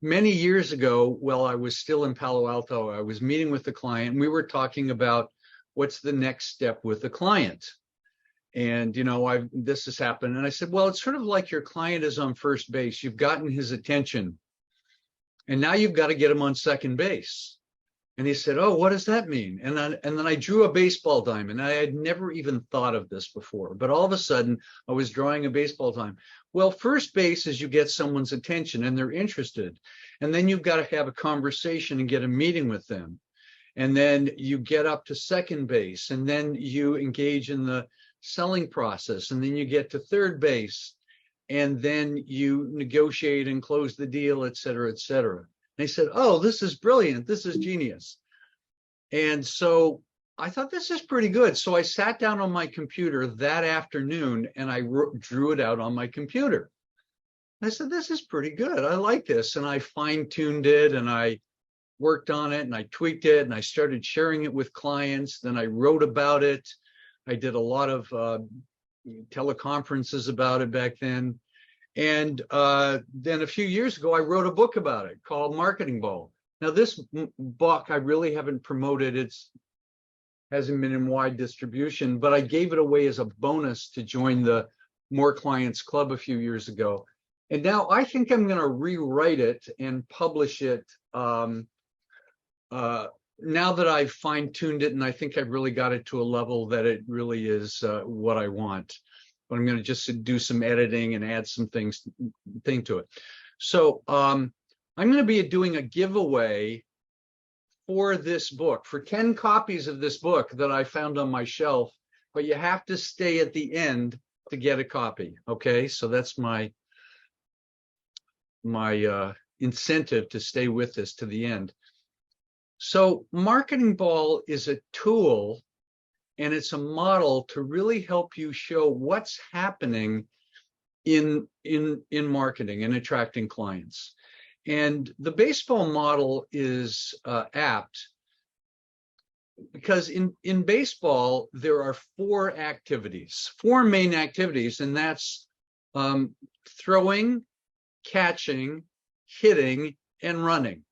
many years ago, while I was still in Palo Alto, I was meeting with the client and we were talking about what's the next step with the client. And, this has happened. And I said, well, it's sort of like your client is on first base. You've gotten his attention and now you've got to get him on second base. And he said, oh, what does that mean? And then I drew a baseball diamond. I had never even thought of this before, but all of a sudden I was drawing a baseball diamond. Well, first base is you get someone's attention and they're interested. And then you've got to have a conversation and get a meeting with them. And then you get up to second base and then you engage in the selling process. And then you get to third base and then you negotiate and close the deal, et cetera, et cetera. They said, oh, this is brilliant. This is genius. And so I thought, this is pretty good. So I sat down on my computer that afternoon and I drew it out on my computer. I said, this is pretty good. I like this. And I fine-tuned it and I worked on it and I tweaked it and I started sharing it with clients. Then I wrote about it. I did a lot of teleconferences about it back then. And then a few years ago, I wrote a book about it called Marketing Ball. Now, this book I really haven't promoted. It hasn't been in wide distribution, but I gave it away as a bonus to join the More Clients Club a few years ago. And now I think I'm going to rewrite it and publish it now that I've fine-tuned it, and I think I've really got it to a level that it really is what I want. But I'm going to just do some editing and add some things to it. So I'm going to be doing a giveaway for this book, for 10 copies of this book that I found on my shelf, but you have to stay at the end to get a copy. Okay, so that's my incentive to stay with this to the end. So Marketing Ball is a tool and it's a model to really help you show what's happening in marketing and attracting clients. And the baseball model is apt because in baseball, there are four main activities, and that's throwing, catching, hitting, and running.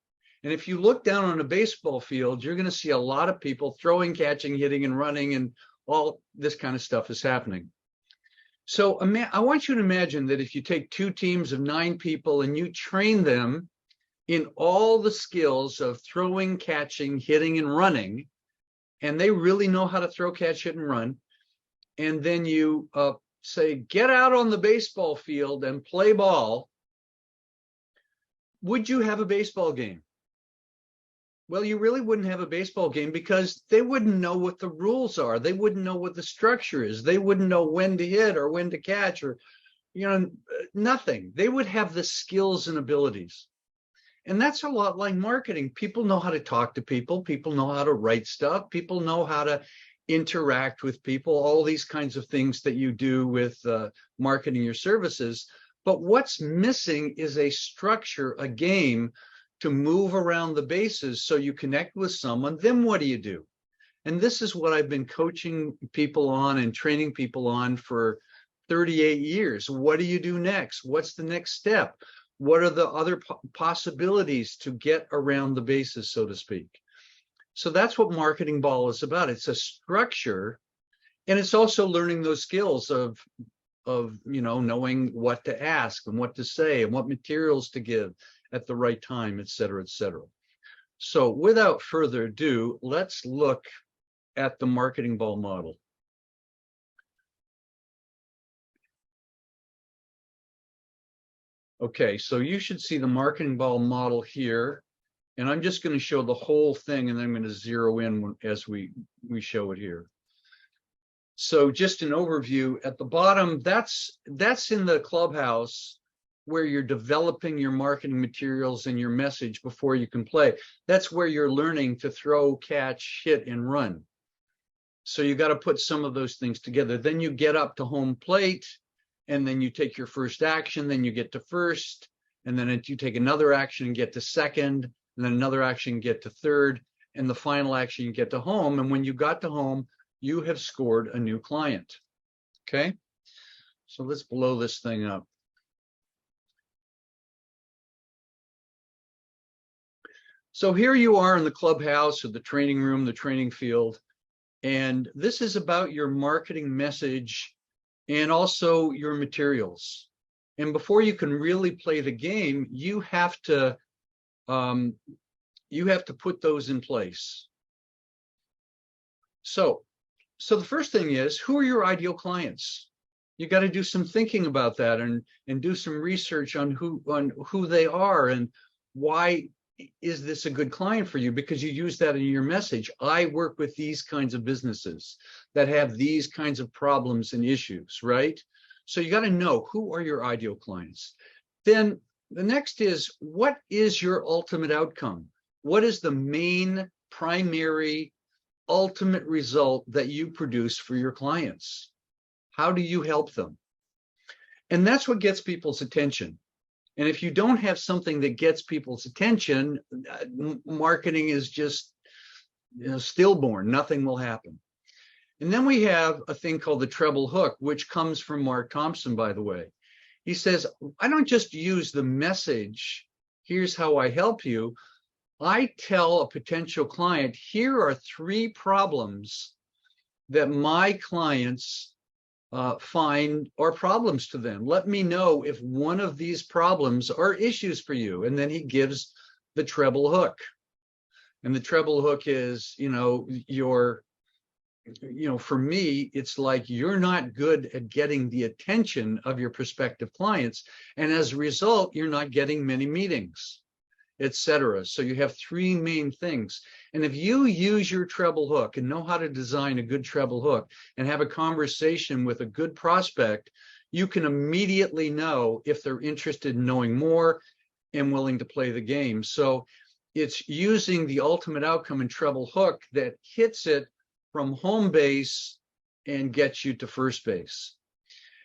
And if you look down on a baseball field, you're going to see a lot of people throwing, catching, hitting, and running, and all this kind of stuff is happening. So I want you to imagine that if you take two teams of 9 people and you train them in all the skills of throwing, catching, hitting, and running, and they really know how to throw, catch, hit, and run, and then you say, get out on the baseball field and play ball, would you have a baseball game? Well, you really wouldn't have a baseball game because they wouldn't know what the rules are. They wouldn't know what the structure is. They wouldn't know when to hit or when to catch or, nothing. They would have the skills and abilities. And that's a lot like marketing. People know how to talk to people. People know how to write stuff. People know how to interact with people, all these kinds of things that you do with marketing your services. But what's missing is a structure, a game to move around the bases so you connect with someone. Then what do you do? And this is what I've been coaching people on and training people on for 38 years. What do you do next? What's the next step? What are the other possibilities to get around the bases, so to speak? So that's what Marketing Ball is about. It's a structure, and it's also learning those skills of knowing what to ask and what to say and what materials to give at the right time, et cetera, et cetera. So without further ado, let's look at the Marketing Ball model. Okay, so you should see the Marketing Ball model here, and I'm just going to show the whole thing, and then I'm going to zero in as we show it here. So just an overview at the bottom, that's in the clubhouse where you're developing your marketing materials and your message before you can play. That's where you're learning to throw, catch, hit, and run. So you got to put some of those things together. Then you get up to home plate, and then you take your first action, then you get to first, and then you take another action and get to second, and then another action, get to third, and the final action, you get to home. And when you got to home, you have scored a new client. Okay, so let's blow this thing up. So here you are in the clubhouse or the training room, the training field, and this is about your marketing message and also your materials. And before you can really play the game, you have to put those in place. So the first thing is, who are your ideal clients? You got to do some thinking about that and do some research on who they are and why is this a good client for you, because you use that in your message. I work with these kinds of businesses that have these kinds of problems and issues, right? So you got to know, who are your ideal clients. Then the next is, what is your ultimate outcome? What is the main primary ultimate result that you produce for your clients? How do you help them? And that's what gets people's attention. And if you don't have something that gets people's attention, marketing is just, stillborn. Nothing will happen. And then we have a thing called the treble hook, which comes from Mark Thompson, by the way. He says, I don't just use the message, here's how I help you. I tell a potential client, here are 3 problems that my clients find are problems to them. Let me know if one of these problems are issues for you. And then he gives the treble hook. And the treble hook is, for me, it's like, you're not good at getting the attention of your prospective clients. And as a result, you're not getting many meetings, etc. So you have 3 main things. And if you use your treble hook and know how to design a good treble hook and have a conversation with a good prospect, you can immediately know if they're interested in knowing more and willing to play the game. So it's using the ultimate outcome in treble hook that hits it from home base and gets you to first base.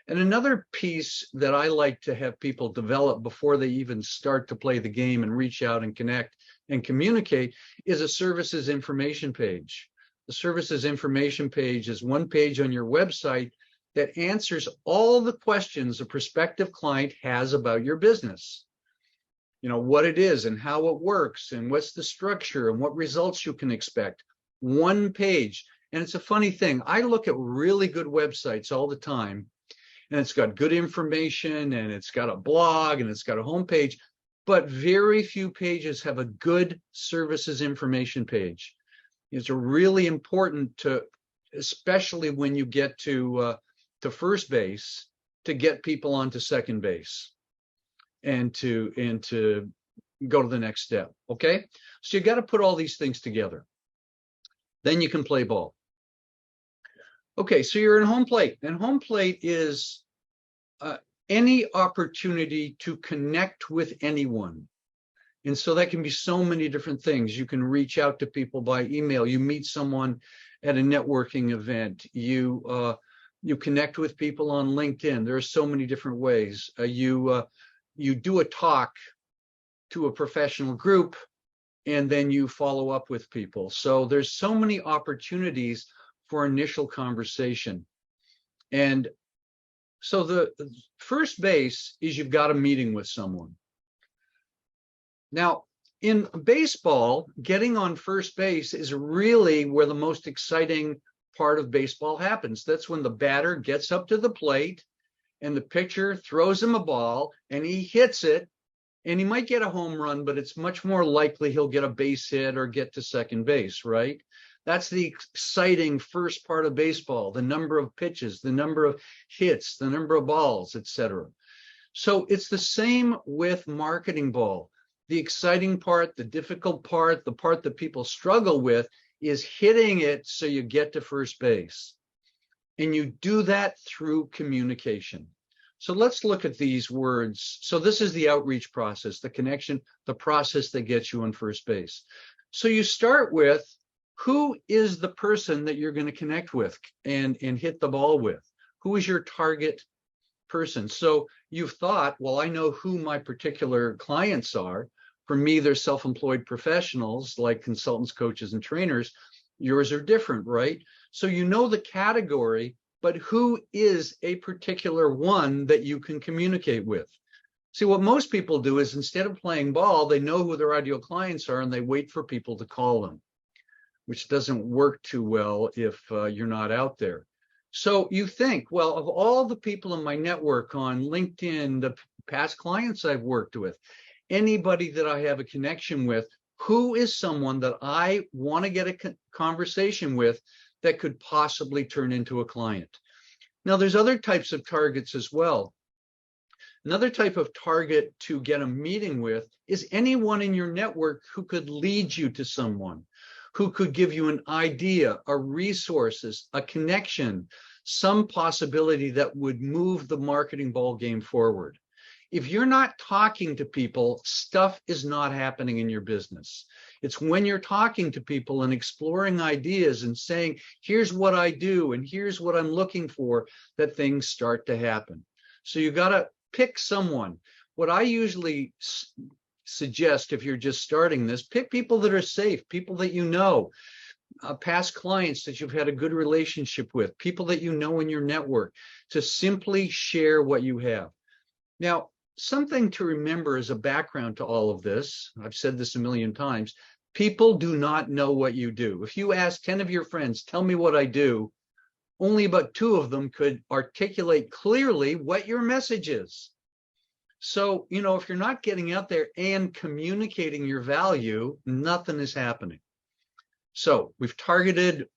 And another piece that I like to have people develop before they even start to play the game and reach out and connect and communicate is a services information page. The services information page is one page on your website that answers all the questions a prospective client has about your business. What it is and how it works and what's the structure and what results you can expect. One page. And it's a funny thing. I look at really good websites all the time, and it's got good information and it's got a blog and it's got a homepage, but very few pages have a good services information page. It's really important to, especially when you get to first base, to get people onto second base and to go to the next step. Okay, so you got to put all these things together. Then you can play ball. Okay, so you're in home plate, and home plate is any opportunity to connect with anyone. And so that can be so many different things. You can reach out to people by email. You meet someone at a networking event. You connect with people on LinkedIn. There are so many different ways. You do a talk to a professional group, and then you follow up with people. So there's so many opportunities for initial conversation. And so the first base is you've got a meeting with someone. Now, in baseball, getting on first base is really where the most exciting part of baseball happens. That's when the batter gets up to the plate and the pitcher throws him a ball and he hits it, and he might get a home run, but it's much more likely he'll get a base hit or get to second base, right? That's the exciting first part of baseball, the number of pitches, the number of hits, the number of balls, etc. So it's the same with marketing ball. The exciting part, the difficult part, the part that people struggle with is hitting it so you get to first base. And you do that through communication. So let's look at these words. So this is the outreach process, the connection, the process that gets you on first base. So you start with, who is the person that you're going to connect with and hit the ball with? Who is your target person? So you've thought, well, I know who my particular clients are. For me, they're self-employed professionals like consultants, coaches, and trainers. Yours are different, right? So you know the category, but who is a particular one that you can communicate with? See, what most people do is instead of playing ball, they know who their ideal clients are and they wait for people to call them, which doesn't work too well if you're not out there. So you think, well, of all the people in my network on LinkedIn, the past clients I've worked with, anybody that I have a connection with, who is someone that I want to get a conversation with that could possibly turn into a client? Now, there's other types of targets as well. Another type of target to get a meeting with is anyone in your network who could lead you to someone, who could give you an idea, a resources, a connection, some possibility that would move the marketing ball game forward. If you're not talking to people, stuff is not happening in your business. It's when you're talking to people and exploring ideas and saying, here's what I do and here's what I'm looking for, that things start to happen. So you got to pick someone. What I usually suggest if you're just starting this, pick people that are safe, people that you know, past clients that you've had a good relationship with, people that you know in your network, to simply share what you have. Now, something to remember as a background to all of this, I've said this a million times, people do not know what you do. If you ask 10 of your friends, tell me what I do, only about 2 of them could articulate clearly what your message is. So, if you're not getting out there and communicating your value, nothing is happening. So we've targeted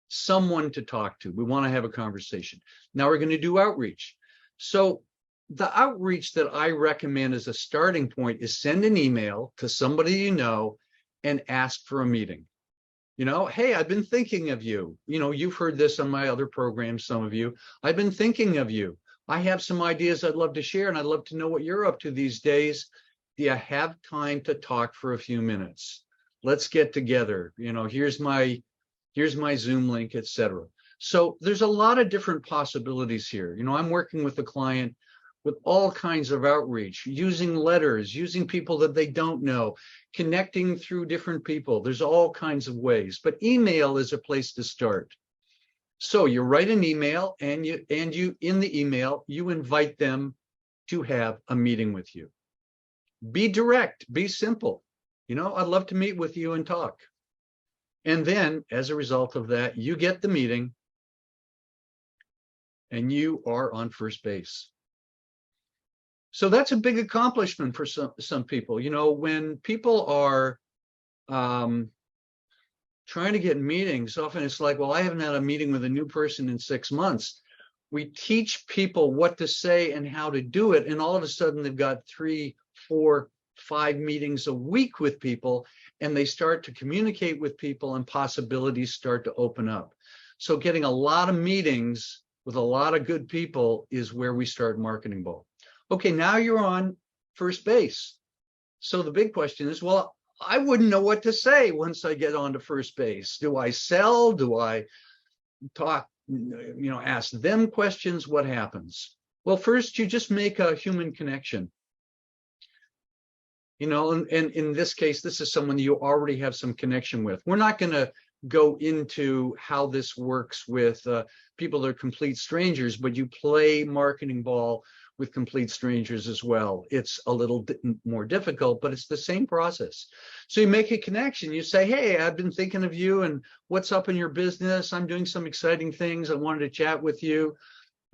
someone to talk to. We want to have a conversation. Now we're going to do outreach. So the outreach that I recommend as a starting point is send an email to somebody you know and ask for a meeting. Hey, I've been thinking of you. You've heard this on my other programs, some of you. I've been thinking of you. I have some ideas I'd love to share, and I'd love to know what you're up to these days. Do you have time to talk for a few minutes? Let's get together. Here's my Zoom link, etc. So there's a lot of different possibilities here. I'm working with a client with all kinds of outreach, using letters, using people that they don't know, connecting through different people. There's all kinds of ways, but email is a place to start. So you write an email, and you in the email, you invite them to have a meeting with you. Be direct, be simple. I'd love to meet with you and talk. And then as a result of that, you get the meeting and you are on first base. So that's a big accomplishment for some people. When people are trying to get meetings, often it's like, well, I haven't had a meeting with a new person in 6 months. We teach people what to say and how to do it, and all of a sudden they've got 3, 4, 5 meetings a week with people, and they start to communicate with people and possibilities start to open up. So getting a lot of meetings with a lot of good people is where we start Marketing Ball. Okay, now you're on first base. So the big question is, well, I wouldn't know what to say once I get onto first base. Do I sell? Do I talk, ask them questions? What happens? Well, first, you just make a human connection. And in this case, this is someone you already have some connection with. We're not going to go into how this works with people that are complete strangers, but you play Marketing Ball with complete strangers as well. It's a little more difficult, but it's the same process. So you make a connection. You say, hey, I've been thinking of you and what's up in your business. I'm doing some exciting things. I wanted to chat with you.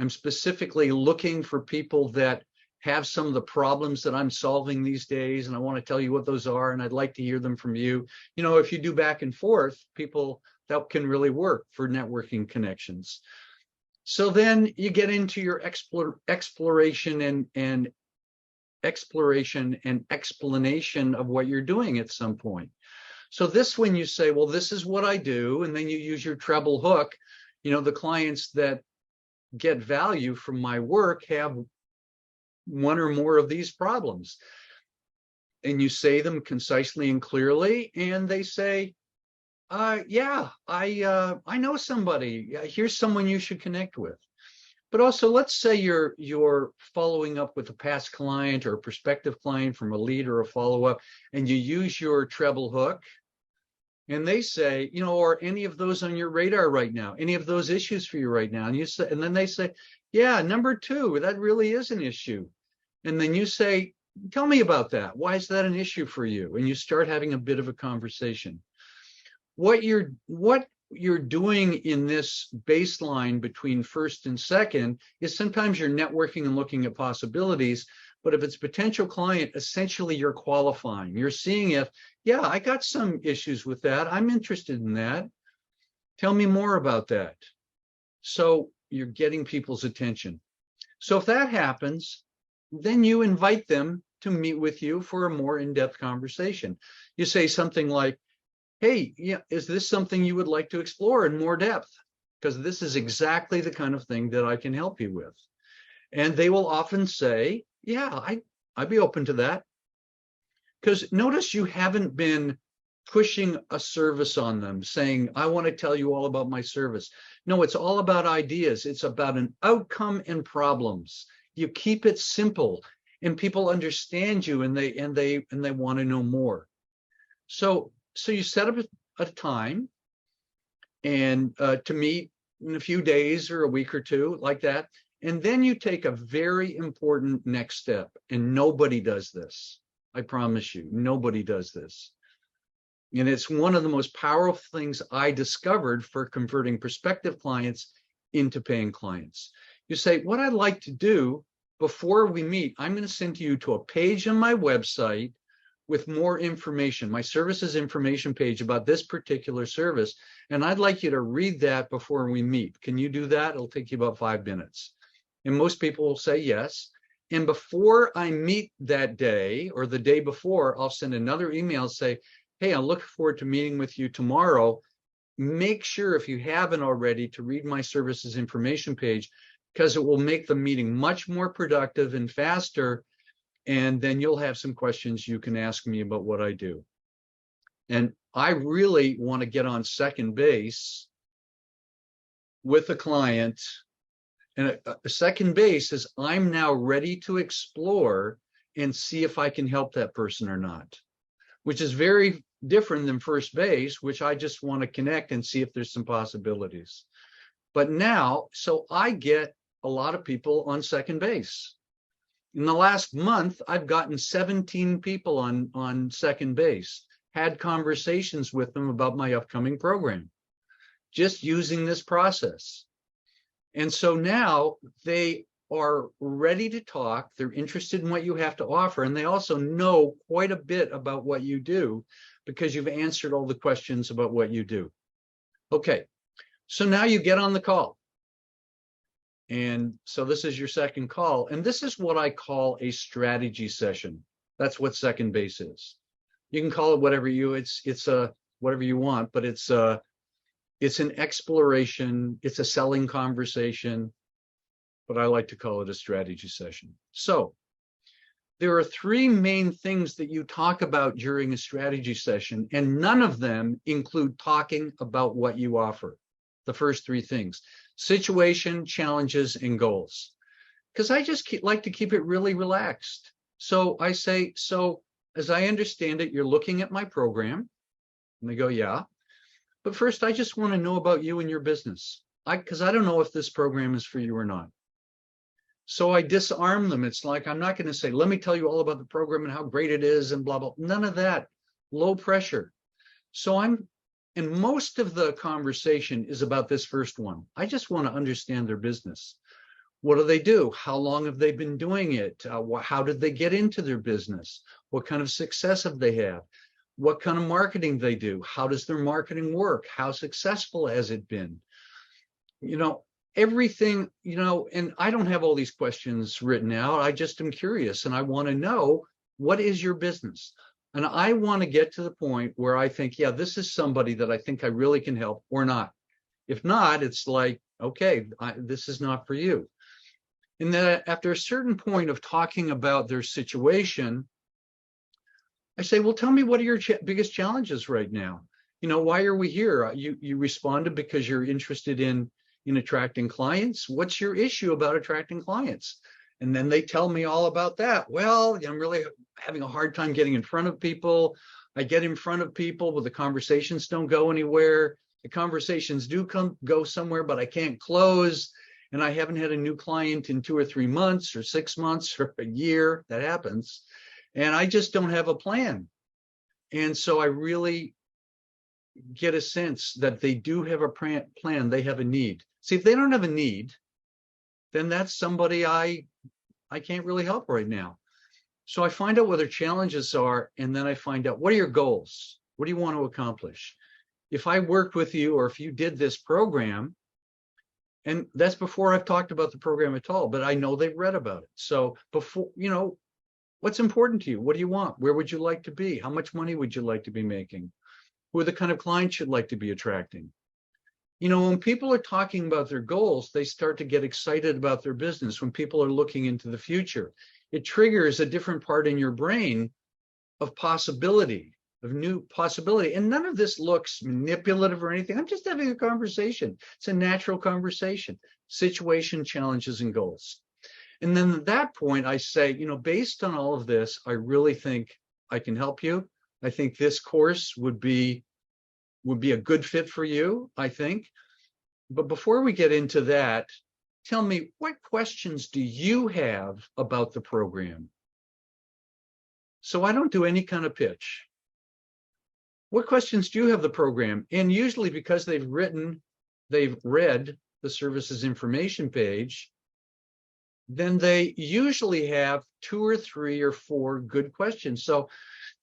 I'm specifically looking for people that have some of the problems that I'm solving these days, and I want to tell you what those are, and I'd like to hear them from you. If you do back and forth, people, that can really work for networking connections. So then you get into your exploration and explanation of what you're doing at some point. So this, when you say, well, this is what I do, and then you use your treble hook, the clients that get value from my work have one or more of these problems. And you say them concisely and clearly, and they say, yeah, I know somebody. Here's someone you should connect with. But also, let's say you're following up with a past client or a prospective client from a lead or a follow-up, and you use your treble hook, and they say, are any of those on your radar right now? Any of those issues for you right now? And you say, and then they say, yeah, number 2, that really is an issue. And then you say, tell me about that. Why is that an issue for you? And you start having a bit of a conversation. What you're doing in this baseline between first and second is sometimes you're networking and looking at possibilities. But if it's a potential client, essentially you're qualifying. You're seeing if, yeah, I got some issues with that. I'm interested in that. Tell me more about that. So you're getting people's attention. So if that happens, then you invite them to meet with you for a more in-depth conversation. You say something like, hey, yeah, is this something you would like to explore in more depth? Because this is exactly the kind of thing that I can help you with. And they will often say, yeah, I'd be open to that. Because notice you haven't been pushing a service on them, saying, I want to tell you all about my service. No, it's all about ideas. It's about an outcome and problems. You keep it simple, and people understand you, and they want to know more. So you set up a time and to meet in a few days or a week or two, like that. And then you take a very important next step, and nobody does this. I promise you, nobody does this. And it's one of the most powerful things I discovered for converting prospective clients into paying clients. You say, what I'd like to do before we meet, I'm going to send you to a page on my website with more information, my services information page about this particular service. And I'd like you to read that before we meet. Can you do that? It'll take you about 5 minutes. And most people will say yes. And before I meet that day or the day before, I'll send another email, say, hey, I look forward to meeting with you tomorrow. Make sure, if you haven't already, to read my services information page, because it will make the meeting much more productive and faster. And then you'll have some questions you can ask me about what I do. And I really want to get on second base with a client. And a second base is I'm now ready to explore and see if I can help that person or not, which is very different than first base, which I just want to connect and see if there's some possibilities. But now, so I get a lot of people on second base. In the last month, I've gotten 17 people on second base, had conversations with them about my upcoming program, just using this process. And so now they are ready to talk. They're interested in what you have to offer. And they also know quite a bit about what you do because you've answered all the questions about what you do. Okay, so now you get on the call. And so this is your second call. And this is what I call a strategy session. That's what second base is. You can call it whatever it's whatever you want, but it's an exploration, it's a selling conversation, but I like to call it a strategy session. So there are 3 main things that you talk about during a strategy session, and none of them include talking about what you offer. The first 3 things: situation, challenges, and goals. Because I just like to keep it really relaxed. So I say, so as I understand it, you're looking at my program. And they go, yeah. But first, I just want to know about you and your business, because I don't know if this program is for you or not. So I disarm them. It's like, I'm not going to say, let me tell you all about the program and how great it is and blah, blah. None of that. Low pressure. So and most of the conversation is about this first one. I just want to understand their business. What do they do? How long have they been doing it? How did they get into their business? What kind of success have they had? What kind of marketing they do? How does their marketing work? How successful has it been? Everything, and I don't have all these questions written out. I just am curious, and I want to know, what is your business? And I want to get to the point where I think, yeah, this is somebody that I think I really can help, or not. If not, it's like, okay, this is not for you. And then after a certain point of talking about their situation, I say, well, tell me, what are your biggest challenges right now? Why are we here? You responded because you're interested in attracting clients. What's your issue about attracting clients? And then they tell me all about that. Well, I'm really having a hard time getting in front of people. I get in front of people, but the conversations don't go anywhere. The conversations do go somewhere, but I can't close. and I haven't had a new client in 2 or 3 months or 6 months or a year. That happens. And I just don't have a plan. And so I really get a sense that they do have a plan. They have a need. See, if they don't have a need, then that's somebody I can't really help right now. So I find out what their challenges are, and then I find out, what are your goals? What do you want to accomplish? If I worked with you, or if you did this program, and that's before I've talked about the program at all, but I know they've read about it. So before, what's important to you? What do you want? Where would you like to be? How much money would you like to be making? Who are the kind of clients you'd like to be attracting? When people are talking about their goals, they start to get excited about their business. When people are looking into the future, it triggers a different part in your brain of possibility, of new possibility. And none of this looks manipulative or anything. I'm just having a conversation. It's a natural conversation. Situation, challenges, and goals. And then at that point, I say, based on all of this, I really think I can help you. I think this course would be a good fit for you, I think. But before we get into that, tell me, what questions do you have about the program? So I don't do any kind of pitch. What questions do you have the program? And usually, because they've read the services information page, then they usually have 2 or 3 or 4 good questions. So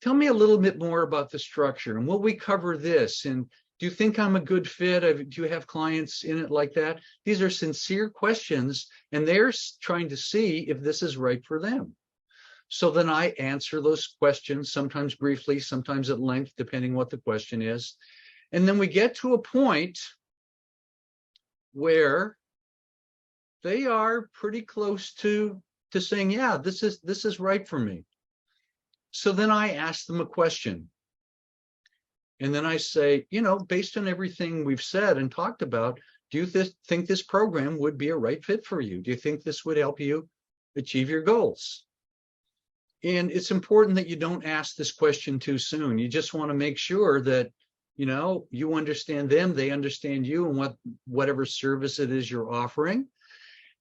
tell me a little bit more about the structure, and will we cover this? And do you think I'm a good fit? Do you have clients in it like that? These are sincere questions, and they're trying to see if this is right for them. So then I answer those questions, sometimes briefly, sometimes at length, depending what the question is. And then we get to a point where they are pretty close to saying, yeah, this is right for me. So then I ask them a question. And then I say, based on everything we've said and talked about, do you think this program would be a right fit for you? Do you think this would help you achieve your goals? And it's important that you don't ask this question too soon. You just want to make sure that, you understand them, they understand you, and whatever service it is you're offering.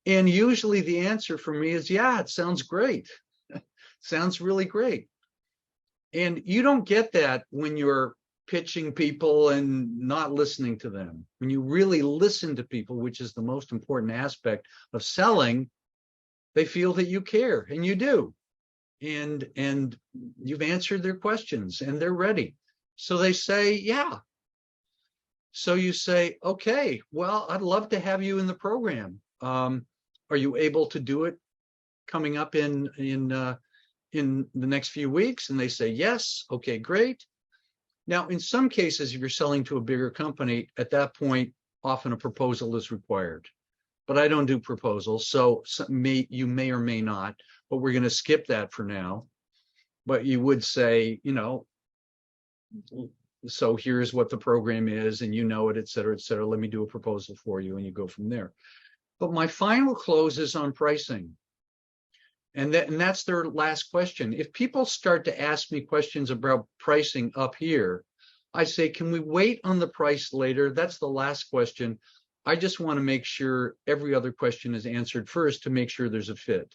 And usually the answer for me is, yeah, it sounds great. Sounds really great. And you don't get that when you're pitching people and not listening to them. When you really listen to people, which is the most important aspect of selling, they feel that you care, and you do. And you've answered their questions, and they're ready. So they say, yeah. So you say, okay, well, I'd love to have you in the program. Are you able to do it coming up in the next few weeks? And they say, yes. Okay, great. Now, in some cases, if you're selling to a bigger company, at that point, often a proposal is required. But I don't do proposals, so you may or may not, but we're going to skip that for now. But you would say, so here's what the program is, and it, et cetera, let me do a proposal for you, and you go from there. But my final close is on pricing. And that's their last question. If people start to ask me questions about pricing up here, I say, can we wait on the price later? That's the last question. I just want to make sure every other question is answered first to make sure there's a fit.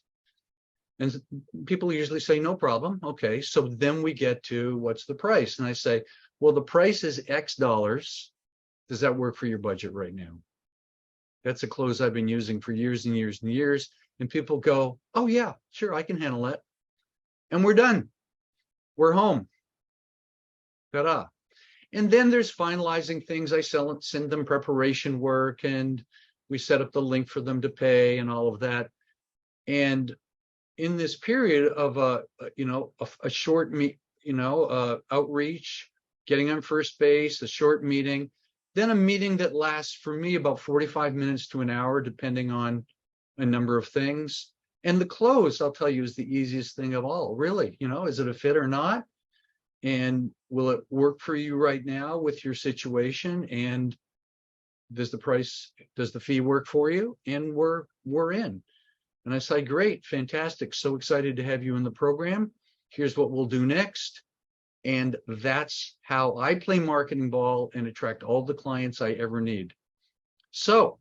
And people usually say, no problem. Okay, so then we get to, what's the price? And I say, well, the price is X dollars. Does that work for your budget right now? That's a close I've been using for years and years and years. And people go, oh, yeah, sure, I can handle that. And we're done. We're home. Ta-da. And then there's finalizing things. I send them preparation work, and we set up the link for them to pay and all of that. And in this period of a short outreach, getting on first base, a short meeting, then a meeting that lasts for me about 45 minutes to an hour, depending on a number of things. And the close, I'll tell you, is the easiest thing of all, really. Is it a fit or not? And will it work for you right now with your situation? And does the fee work for you? And we're in. And I say, great, fantastic. So excited to have you in the program. Here's what we'll do next. And that's how I play marketing ball and attract all the clients I ever need. So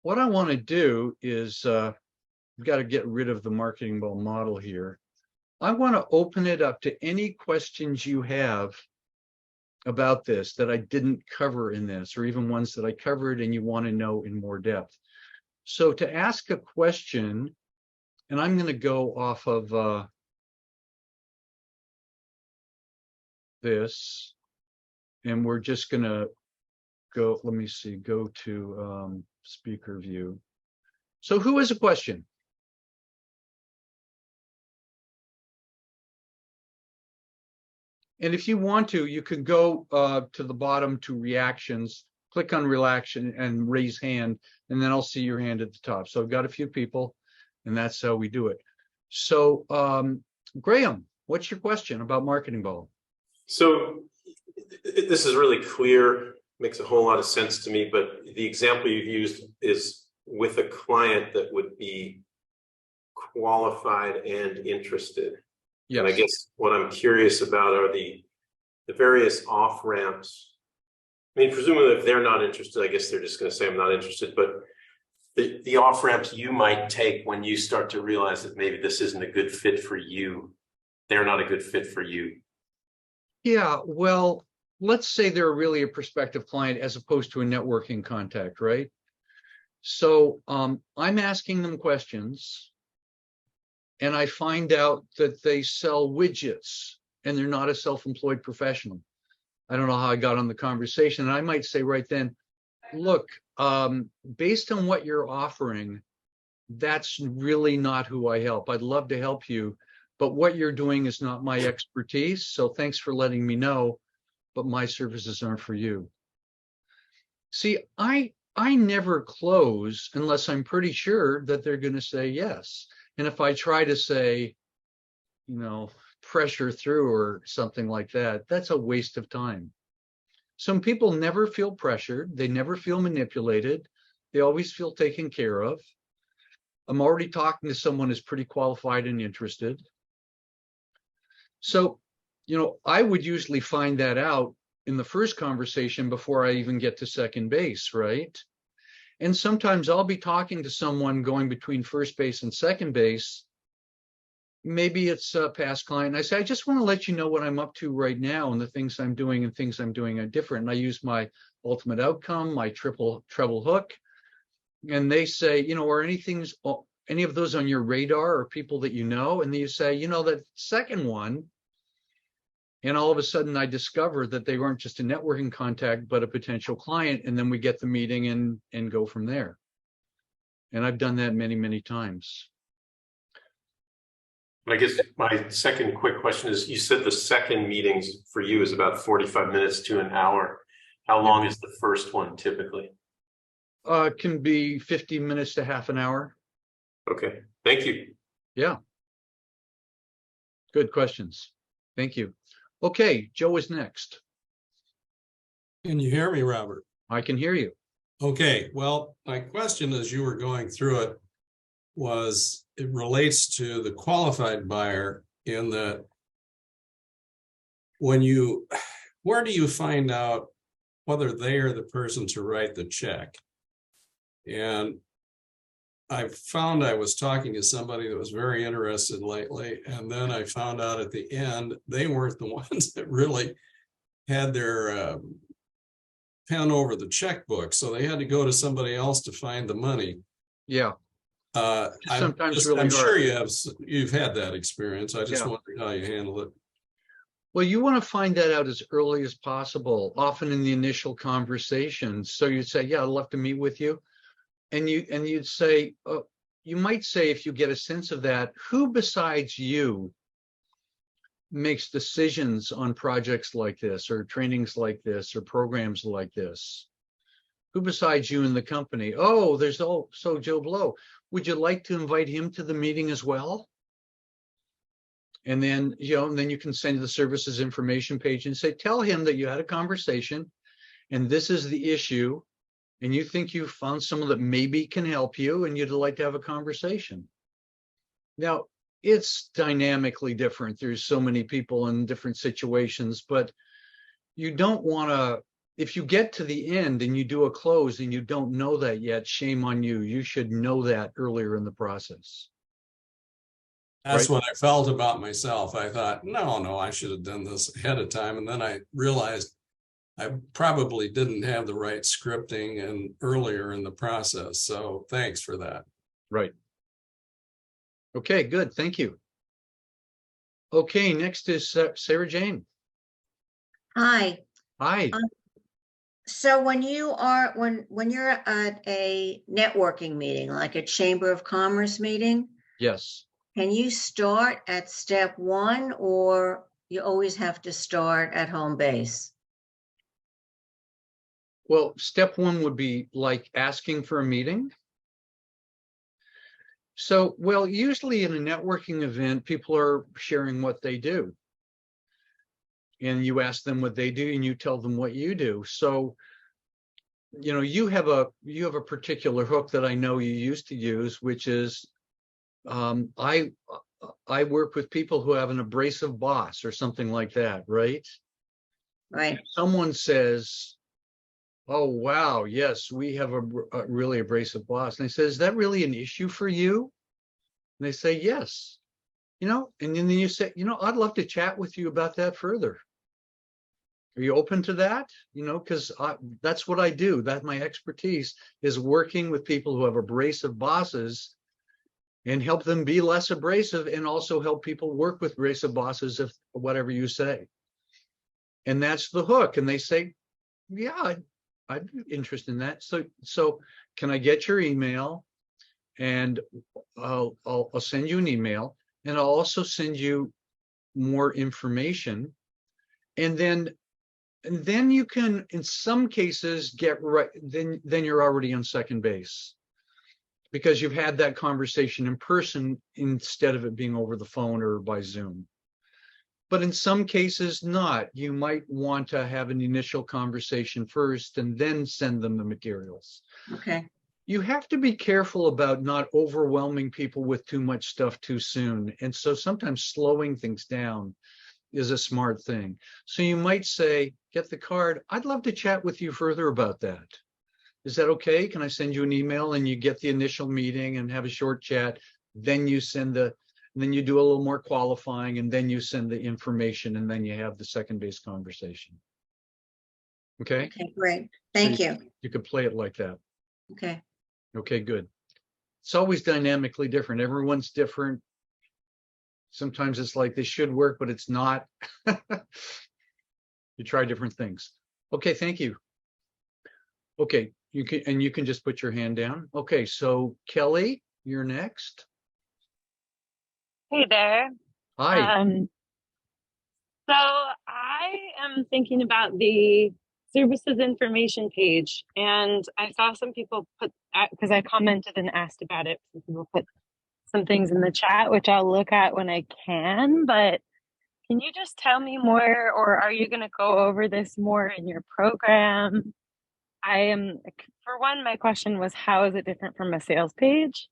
what I want to do is we've got to get rid of the marketing ball model here. I want to open it up to any questions you have about this that I didn't cover in this, or even ones that I covered and you want to know in more depth. So to ask a question, and I'm going to go off of this, and we're just going to go, let me see, go to speaker view. So who has a question? And if you want to, you can go to the bottom to reactions, click on reaction and raise hand, and then I'll see your hand at the top. So I've got a few people, and that's how we do it. So Graham, what's your question about Marketing Ball? So this is really clear, makes a whole lot of sense to me, but the example you've used is with a client that would be qualified and interested. Yes. And I guess what I'm curious about are the various off-ramps. I mean, presumably if they're not interested, I guess they're just going to say I'm not interested, but the off-ramps you might take when you start to realize that maybe this isn't a good fit for you, they're not a good fit for you. Yeah, well, let's say they're really a prospective client as opposed to a networking contact, right? So I'm asking them questions, and I find out that they sell widgets and they're not a self-employed professional. I don't know how I got on the conversation. And I might say right then, look, based on what you're offering, that's really not who I help. I'd love to help you, but what you're doing is not my expertise. So thanks for letting me know, but my services aren't for you. See, I never close unless I'm pretty sure that they're going to say yes. And if I try to say, you know, pressure through or something like that, that's a waste of time. Some people never feel pressured. They never feel manipulated. They always feel taken care of. I'm already talking to someone who's pretty qualified and interested. So, you know, I would usually find that out in the first conversation before I even get to second base, right? And sometimes I'll be talking to someone going between first base and second base. Maybe it's a past client. I say, I just want to let you know what I'm up to right now and the things I'm doing and things I'm doing are different. And I use my ultimate outcome, my treble hook. And they say, you know, are any of those on your radar or people that you know? And then you say, you know, that second one. And all of a sudden I discover that they weren't just a networking contact, but a potential client. And then we get the meeting and go from there. And I've done that many, many times. I guess my second quick question is, you said the second meetings for you is about 45 minutes to an hour. How long is the first one typically? It can be 50 minutes to half an hour. Okay, thank you. Yeah. Good questions. Thank you. Okay, Joe is next. Can you hear me, Robert? I can hear you. Okay, well, my question as you were going through it was, it relates to the qualified buyer in that where do you find out whether they are the person to write the check? And I found I was talking to somebody that was very interested lately, and then I found out at the end they weren't the ones that really had their pen over the checkbook, so they had to go to somebody else to find the money. Yeah. Sometimes I'm sure you've had that experience. I just wondered how you handle it. Well, you want to find that out as early as possible, often in the initial conversation. So you'd say, yeah, I'd love to meet with you. And you'd say, you might say, if you get a sense of that, who besides you makes decisions on projects like this or trainings like this or programs like this? Who besides you in the company? Oh, so Joe Blow. Would you like to invite him to the meeting as well? And then, then you can send the services information page and say, tell him that you had a conversation and this is the issue. And you think you found someone that maybe can help you and you'd like to have a conversation. Now, it's dynamically different. There's so many people in different situations, but you don't want to if you get to the end and you do a close and you don't know that yet, shame on you. You should know that earlier in the process. That's Right. what I felt about myself. I thought, no, I should have done this ahead of time. And then I realized I probably didn't have the right scripting and earlier in the process. So thanks for that. Right. Okay, good. Thank you. Okay, next is Sarah Jane. Hi. Hi. So when you're at a networking meeting, like a Chamber of Commerce meeting, Yes. can you start at step one, or you always have to start at home base? Well, step one would be like asking for a meeting. So, well, usually in a networking event, people are sharing what they do. And you ask them what they do and you tell them what you do. So, you know, you have a particular hook that I know you used to use, which is I work with people who have an abrasive boss or something like that, right? Right. Someone says, oh, wow, yes, we have a really abrasive boss. And I say, is that really an issue for you? And they say, yes. You know, and then you say, you know, I'd love to chat with you about that further. Are you open to that? You know, because that's what I do. That my expertise is working with people who have abrasive bosses and help them be less abrasive, and also help people work with abrasive bosses if whatever you say. And that's the hook. And they say, yeah, I'd be interested in that. So can I get your email? And I'll send you an email, and I'll also send you more information. And then you can, in some cases, get right. Then you're already on second base, because you've had that conversation in person instead of it being over the phone or by Zoom. But in some cases, not. You might want to have an initial conversation first and then send them the materials. Okay. You have to be careful about not overwhelming people with too much stuff too soon. And so sometimes slowing things down is a smart thing. So you might say, get the card. I'd love to chat with you further about that. Is that okay? Can I send you an email? And you get the initial meeting and have a short chat. Then you then you do a little more qualifying, and then you send the information, and then you have the second base conversation. Okay? Okay, great. Thank you. You could play it like that. Okay. Okay, good. It's always dynamically different. Everyone's different. Sometimes it's like this should work, but it's not. You try different things. Okay, thank you. Okay, you can just put your hand down. Okay, so Kelly, you're next. Hey there. Hi. So I am thinking about the services information page, and I saw some people put, because I commented and asked about it, some people put some things in the chat, which I'll look at when I can, but can you just tell me more, or are you going to go over this more in your program? For one, my question was, how is it different from a sales page?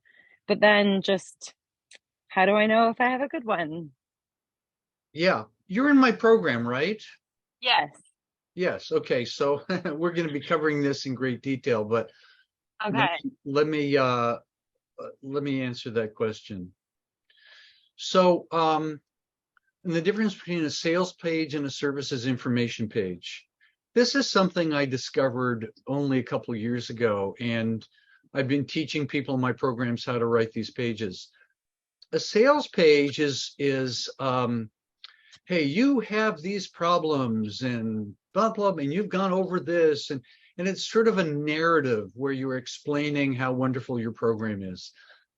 But then just, how do I know if I have a good one? Yeah, you're in my program, right? Yes. Yes. Okay, so we're going to be covering this in great detail, but Okay. let me answer that question. So, the difference between a sales page and a services information page. This is something I discovered only a couple of years ago, and I've been teaching people in my programs how to write these pages. A sales page is hey, you have these problems and blah, blah, and you've gone over this, and it's sort of a narrative where you're explaining how wonderful your program is.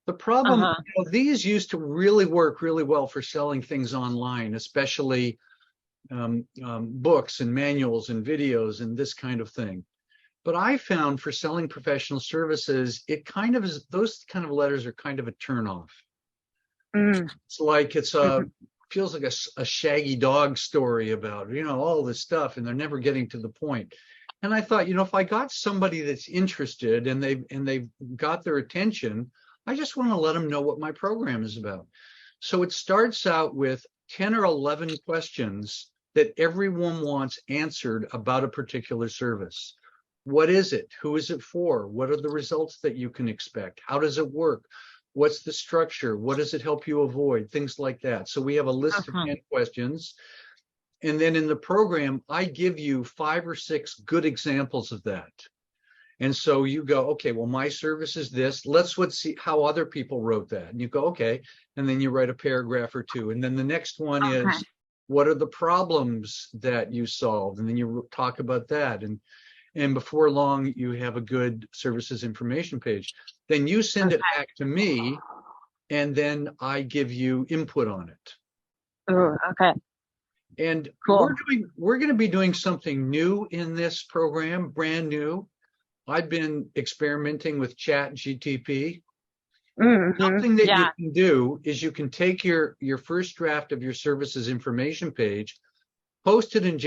The problem, you know, these used to really work really well for selling things online, especially books and manuals and videos and this kind of thing. But I found for selling professional services, it kind of is, those kind of letters are kind of a turnoff. It's like feels like a shaggy dog story about, you know, all this stuff, and they're never getting to the point. And I thought, you know, if I got somebody that's interested and they've got their attention, I just want to let them know what my program is about. So it starts out with 10 or 11 questions that everyone wants answered about a particular service. What is it? Who is it for? What are the results that you can expect? How does it work? What's the structure? What does it help you avoid? Things like that. So we have a list of 10 questions. And then in the program, I give you 5 or 6 good examples of that. And so you go, okay, well, my service is this. Let's see how other people wrote that. And you go, okay. And then you write a paragraph or 2. And then the next one is, what are the problems that you solved? And then you talk about that. And before long, you have a good services information page. Then you send it back to me, and then I give you input on it. Oh, okay. And Cool. we're going to be doing something new in this program, brand new. I've been experimenting with ChatGTP. Something that you can do is you can take your first draft of your services information page, post it in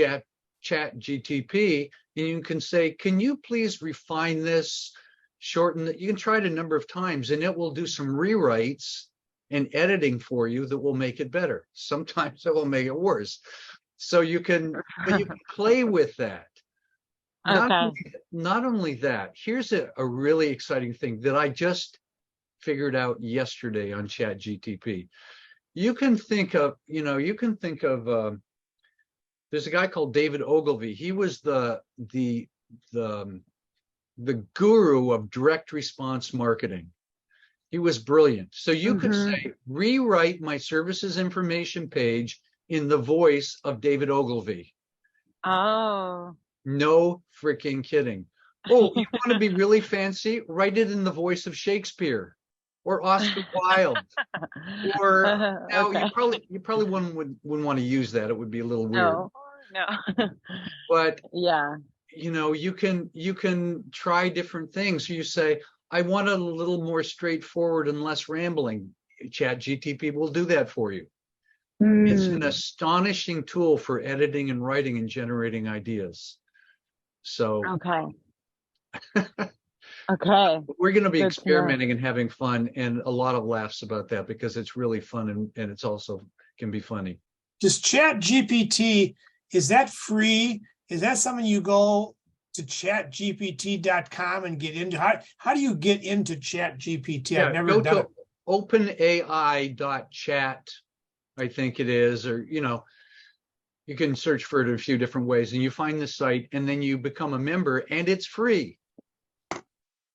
ChatGTP, and you can say, can you please refine this, shorten it? You can try it a number of times, and it will do some rewrites and editing for you that will make it better. Sometimes it will make it worse. So you can play with that. Not only that, here's a really exciting thing that I just figured out yesterday on ChatGTP. You can think of, there's a guy called David Ogilvy. He was the guru of direct response marketing. He was brilliant. So you could say, rewrite my services information page in the voice of David Ogilvy. Oh. No freaking kidding. Oh, you want to be really fancy? Write it in the voice of Shakespeare or Oscar Wilde. Or now you probably wouldn't want to use that. It would be a little weird. No. But yeah. You can try different things. So you say, I want it a little more straightforward and less rambling. ChatGTP will do that for you. It's an astonishing tool for editing and writing and generating ideas. So okay. We're going to be experimenting and having fun, and a lot of laughs about that because it's really fun and it's also can be funny. Does ChatGPT, is that free? Is that something you go to chatgpt.com and get into? How do you get into ChatGPT? Yeah, I've never done it. OpenAI.chat, I think it is, or you can search for it a few different ways, and you find the site, and then you become a member, and it's free.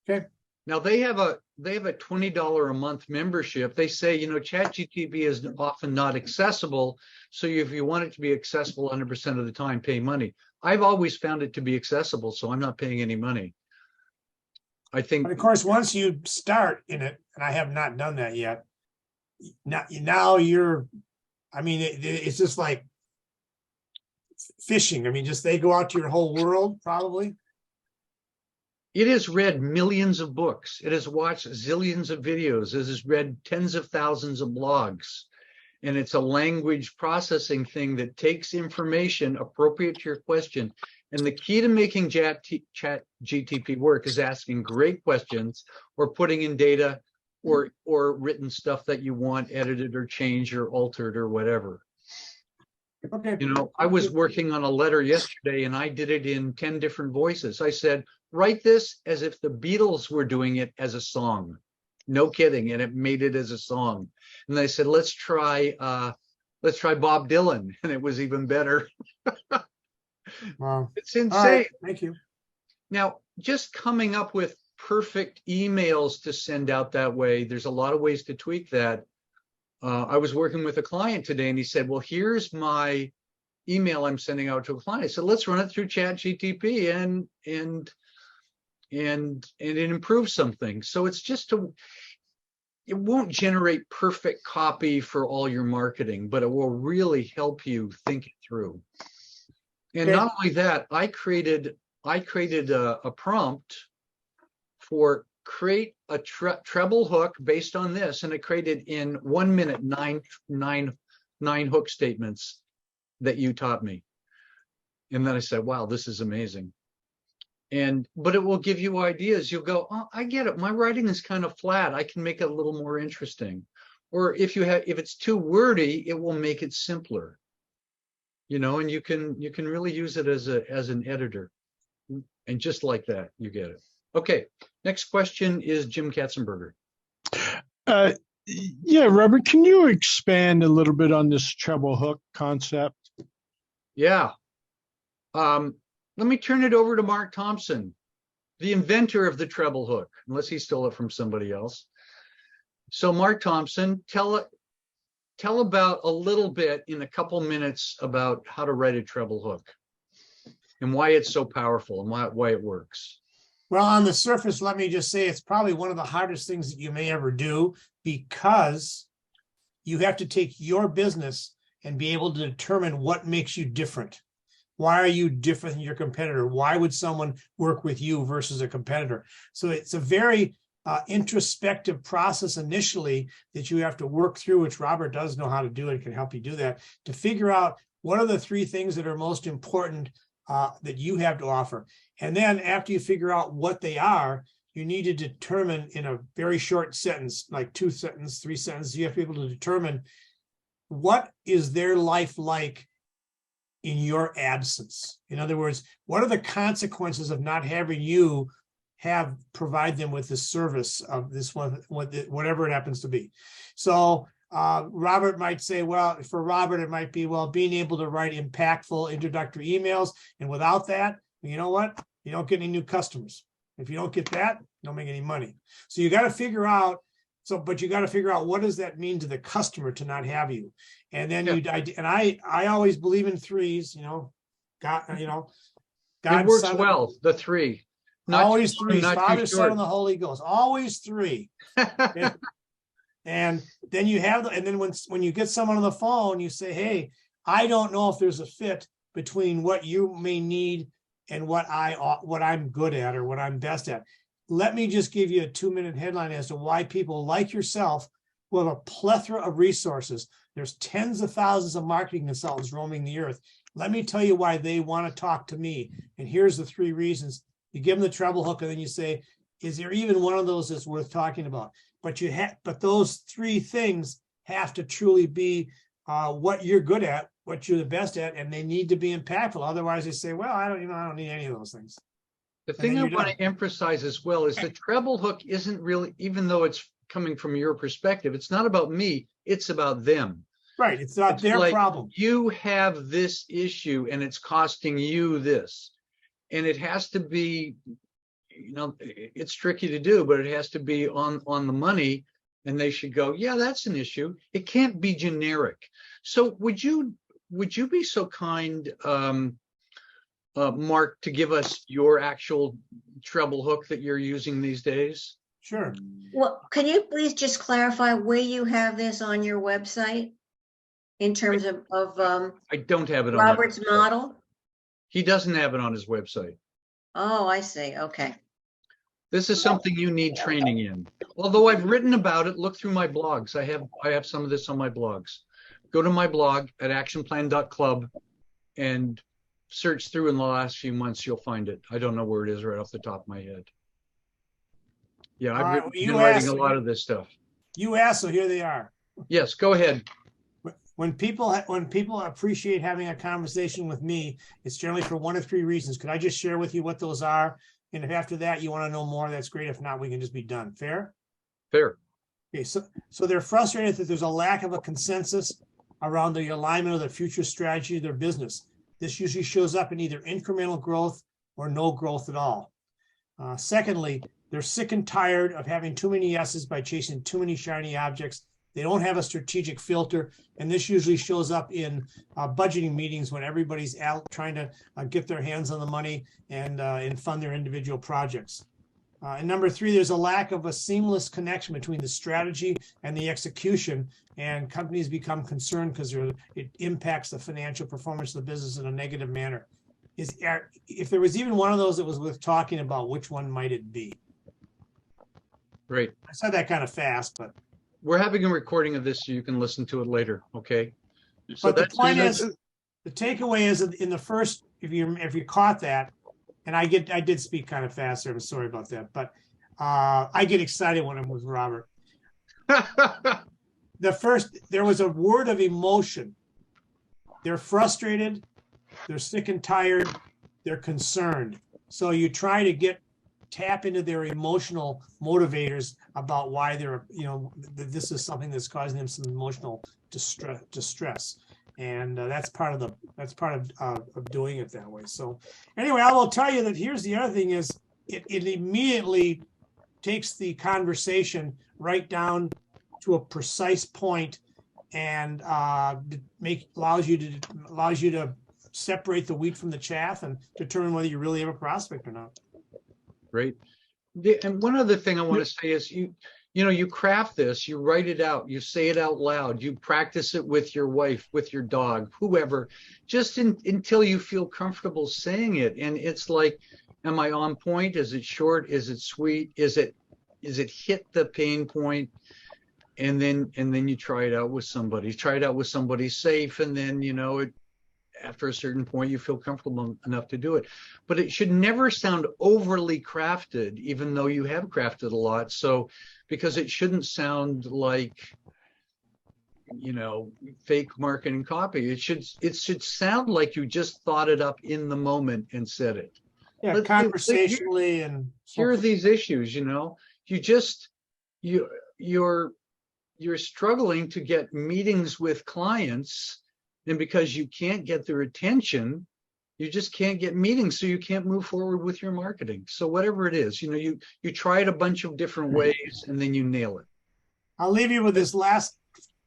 Okay. Now they have a $20 a month membership. They say, ChatGPT is often not accessible. So if you want it to be accessible 100% of the time, pay money. I've always found it to be accessible, so I'm not paying any money. I think. But of course, once you start in it, and I have not done that yet, now you're, it's just like fishing. They go out to your whole world, probably. It has read millions of books. It has watched zillions of videos. It has read tens of thousands of blogs. And it's a language processing thing that takes information appropriate to your question. And the key to making ChatGTP work is asking great questions or putting in data or written stuff that you want edited or changed or altered or whatever. Okay. I was working on a letter yesterday and I did it in 10 different voices. I said, write this as if the Beatles were doing it as a song. No kidding. And it made it as a song. And I said, let's try Bob Dylan. And it was even better. Wow. It's insane. All right. Thank you. Now, just coming up with perfect emails to send out that way, there's a lot of ways to tweak that. I was working with a client today and he said, well, here's my email I'm sending out to a client. I said, let's run it through ChatGTP and it improves something. So it's it won't generate perfect copy for all your marketing, but it will really help you think it through. And not only that, I created a prompt for create a treble hook based on this, and it created in 1 minute nine hook statements that you taught me. And then I said, wow, this is amazing. But it will give you ideas. You'll go, oh, I get it. My writing is kind of flat. I can make it a little more interesting. Or if it's too wordy, it will make it simpler. and you can really use it as an editor. And just like that, you get it. Okay, next question is Jim Katzenberger. Yeah, Robert, can you expand a little bit on this treble hook concept? Yeah. Let me turn it over to Mark Thompson, the inventor of the treble hook, unless he stole it from somebody else. So Mark Thompson, tell about a little bit in a couple minutes about how to write a treble hook and why it's so powerful and why it works. Well, on the surface, let me just say it's probably one of the hardest things that you may ever do, because you have to take your business and be able to determine what makes you different. Why are you different than your competitor? Why would someone work with you versus a competitor? So it's a very introspective process initially that you have to work through, which Robert does know how to do and can help you do that, to figure out what are the three things that are most important that you have to offer. And then after you figure out what they are, you need to determine in a very short sentence, like 2 sentences, 3 sentences, you have to be able to determine what is their life like in your absence. In other words, what are the consequences of not having you provide them with the service of this one, whatever it happens to be. So Robert might say, well, for Robert, it might be, well, being able to write impactful introductory emails. And without that, you know what? You don't get any new customers. If you don't get that, you don't make any money. So you got to figure out, but you got to figure out what does that mean to the customer to not have you? And then I always believe in threes, God, it works well, the 3. Not always 3, Father, Son, and the Holy Ghost. Always 3. And then you have, and then when you get someone on the phone, you say, hey, I don't know if there's a fit between what you may need and what I'm good at or what I'm best at. Let me just give you a 2-minute headline as to why people like yourself who have a plethora of resources. There's tens of thousands of marketing consultants roaming the earth. Let me tell you why they want to talk to me. And here's the 3 reasons. You give them the treble hook, and then you say, is there even one of those that's worth talking about? But those 3 things have to truly be what you're good at, what you're the best at, and they need to be impactful. Otherwise, they say, well, I don't need any of those things. The thing I want to emphasize as well is the treble hook isn't really, even though it's coming from your perspective, it's not about me, it's about them. Right, it's not their problem. You have this issue and it's costing you this. And it has to be, it's tricky to do, but it has to be on the money, and they should go, yeah, that's an issue. It can't be generic. So would you be so kind, Mark, to give us your actual treble hook that you're using these days? Sure. Well, can you please just clarify where you have this on your website in terms of I don't have it on Robert's model? He doesn't have it on his website. Oh, I see. Okay. This is something you need training in. Although I've written about it, look through my blogs. I have some of this on my blogs. Go to my blog at actionplan.club and search through in the last few months. You'll find it. I don't know where it is right off the top of my head. Yeah, I've been writing a lot of this stuff. You asked, so here they are. Yes, go ahead. When people appreciate having a conversation with me, it's generally for 1 of 3 reasons. Could I just share with you what those are? And if after that you want to know more, that's great. If not, we can just be done. Fair? Fair. Okay, so they're frustrated that there's a lack of a consensus around the alignment of the future strategy of their business. This usually shows up in either incremental growth or no growth at all. Secondly, they're sick and tired of having too many yeses by chasing too many shiny objects. They don't have a strategic filter, and this usually shows up in budgeting meetings when everybody's out trying to get their hands on the money and fund their individual projects. And number 3, there's a lack of a seamless connection between the strategy and the execution, and companies become concerned because it impacts the financial performance of the business in a negative manner. If there was even one of those that was worth talking about, which one might it be? Great. I said that kind of fast, but we're having a recording of this so you can listen to it later. Okay. So but the point is, the takeaway is in the first, if you caught that, and I did speak kind of fast there, I'm sorry about that, but I get excited when I'm with Robert. There was a word of emotion They're frustrated, they're sick and tired, they're concerned. So you try to tap into their emotional motivators about why they're, this is something that's causing them some emotional distress. And that's part of doing it that way. So anyway, I will tell you that here's the other thing is it immediately takes the conversation right down to a precise point and allows you to separate the wheat from the chaff and determine whether you really have a prospect or not. Great. And one other thing I want to say is you craft this, you write it out, you say it out loud, you practice it with your wife, with your dog, whoever, just until you feel comfortable saying it. And it's like, am I on point? Is it short? Is it sweet? Is it hit the pain point? And then you try it out with somebody. Try it out with somebody safe, and then after a certain point you feel comfortable enough to do it. But it should never sound overly crafted, even though you have crafted a lot. So because it shouldn't sound like fake marketing copy. It should sound like you just thought it up in the moment and said it. Yeah, conversationally. And here are these issues. You're struggling to get meetings with clients, and because you can't get their attention, you just can't get meetings, so you can't move forward with your marketing. So whatever it is, you try it a bunch of different ways and then you nail it. I'll leave you with this last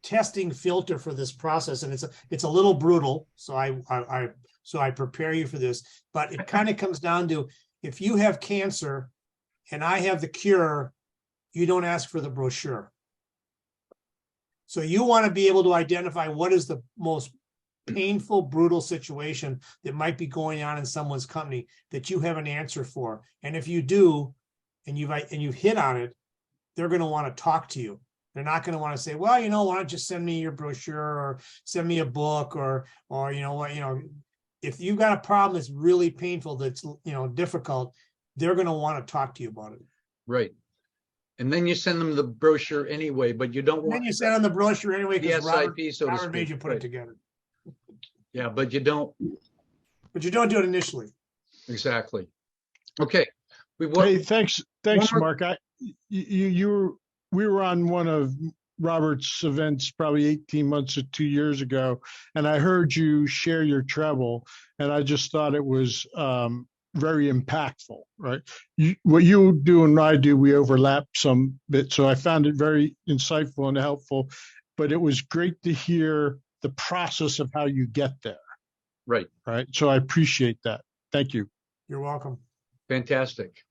testing filter for this process, and it's a little brutal, so I prepare you for this, but it kind of comes down to, if you have cancer and I have the cure, you don't ask for the brochure. So you want to be able to identify what is the most painful, brutal situation that might be going on in someone's company that you have an answer for. And if you do, and you've hit on it, they're going to want to talk to you. They're not going to want to say, well, why don't you just send me your brochure or send me a book or if you've got a problem that's really painful, that's difficult, they're going to want to talk to you about it. Right. And then you send them the brochure anyway, but you don't want. Then you send them the brochure anyway because Robert SIP, made you put it together. Yeah, but you don't. But you don't do it initially. Exactly. Okay. Hey, thanks, Mark. We were on one of Robert's events probably 18 months or 2 years ago, and I heard you share your travel, and I just thought it was very impactful, right? What you do and I do, we overlap some bit, so I found it very insightful and helpful, but it was great to hear the process of how you get there. Right. So I appreciate that. Thank you. You're welcome. Fantastic.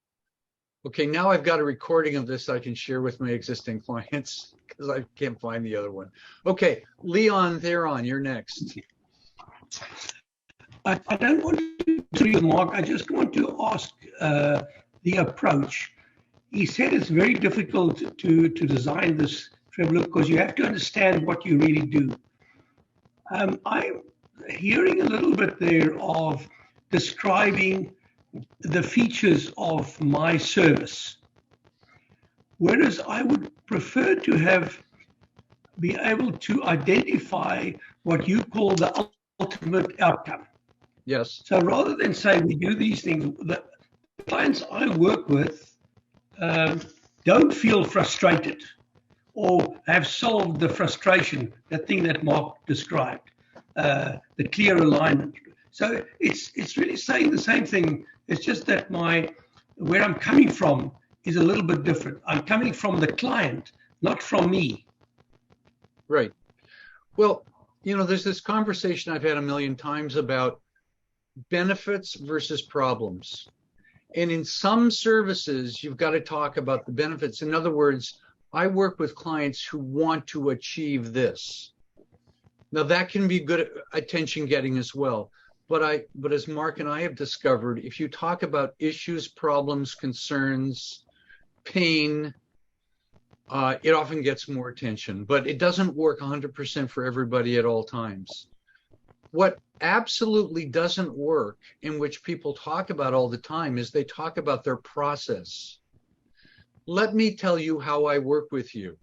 Okay, now I've got a recording of this I can share with my existing clients because I can't find the other one. Okay, Leon Theron, you're next. I don't want to agree with Mark. I just want to ask the approach. He said it's very difficult to design this travel because you have to understand what you really do. I'm hearing a little bit there of describing the features of my service, whereas I would prefer to be able to identify what you call the ultimate outcome. Yes. So rather than say we do these things, the clients I work with don't feel frustrated or have solved the frustration, that thing that Mark described, the clear alignment. So it's really saying the same thing. It's just that where I'm coming from is a little bit different. I'm coming from the client, not from me. Right. Well, there's this conversation I've had a million times about benefits versus problems. And in some services, you've got to talk about the benefits. In other words, I work with clients who want to achieve this. Now that can be good attention getting as well. But as Mark and I have discovered, if you talk about issues, problems, concerns, pain, it often gets more attention, but it doesn't work 100% for everybody at all times. What absolutely doesn't work, in which people talk about all the time, is they talk about their process. Let me tell you how I work with you.